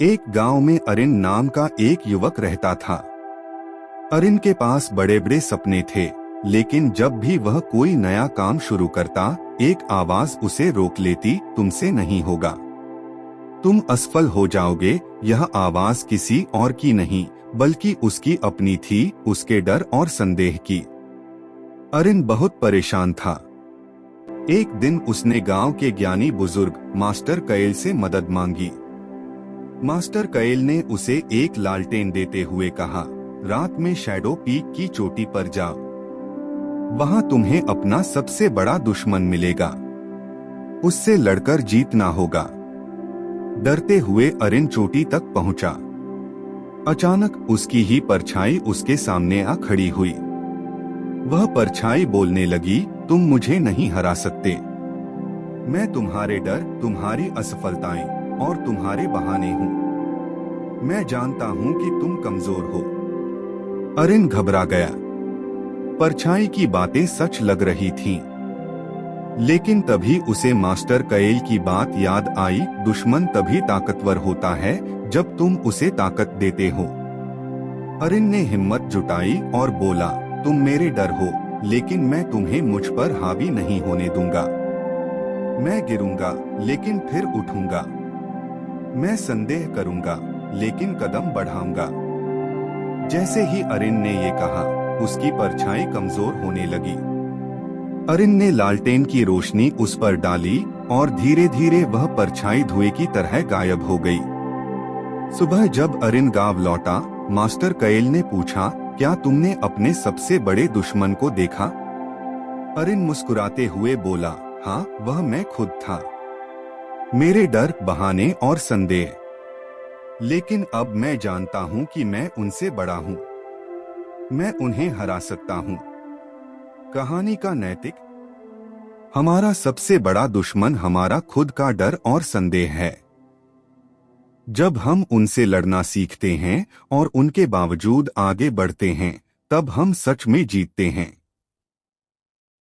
एक गांव में अरिन नाम का एक युवक रहता था। अरिन के पास बड़े बड़े सपने थे, लेकिन जब भी वह कोई नया काम शुरू करता, एक आवाज उसे रोक लेती, तुमसे नहीं होगा, तुम असफल हो जाओगे। यह आवाज किसी और की नहीं, बल्कि उसकी अपनी थी, उसके डर और संदेह की। अरिन बहुत परेशान था। एक दिन उसने गांव के ज्ञानी बुजुर्ग मास्टर कएल से मदद मांगी। मास्टर कएल ने उसे एक लालटेन देते हुए कहा, रात में शैडो पीक की चोटी पर जाओ, वहां तुम्हें अपना सबसे बड़ा दुश्मन मिलेगा, उससे लड़कर जीतना होगा। डरते हुए अरिन चोटी तक पहुंचा। अचानक उसकी ही परछाई उसके सामने आ खड़ी हुई। वह परछाई बोलने लगी, तुम मुझे नहीं हरा सकते, मैं तुम्हारे डर, तुम्हारी असफलताएं और तुम्हारे बहाने हूँ। मैं जानता हूँ कि तुम कमजोर हो। अरिन घबरा गया। परछाई की बातें सच लग रही थीं। लेकिन तभी उसे मास्टर कएल की बात याद आई, दुश्मन तभी ताकतवर होता है जब तुम उसे ताकत देते हो। अरिन ने हिम्मत जुटाई और बोला, तुम मेरे डर हो, लेकिन मैं तुम्हें मुझ पर हावी नहीं होने दूंगा। मैं गिरूंगा, लेकिन फिर उठूंगा। मैं संदेह करूंगा, लेकिन कदम बढ़ाऊंगा। जैसे ही अरिन ने ये कहा, उसकी परछाई कमजोर होने लगी। अरिन ने लालटेन की रोशनी उस पर डाली और धीरे धीरे वह परछाई धुएं की तरह गायब हो गई। सुबह जब अरिन गांव लौटा, मास्टर कएल ने पूछा, क्या तुमने अपने सबसे बड़े दुश्मन को देखा? अरिन मुस्कुराते हुए बोला, हाँ, वह मैं खुद था। मेरे डर, बहाने और संदेह। लेकिन अब मैं जानता हूँ कि मैं उनसे बड़ा हूँ। मैं उन्हें हरा सकता हूँ। कहानी का नैतिक: हमारा सबसे बड़ा दुश्मन हमारा खुद का डर और संदेह है। जब हम उनसे लड़ना सीखते हैं और उनके बावजूद आगे बढ़ते हैं, तब हम सच में जीतते हैं।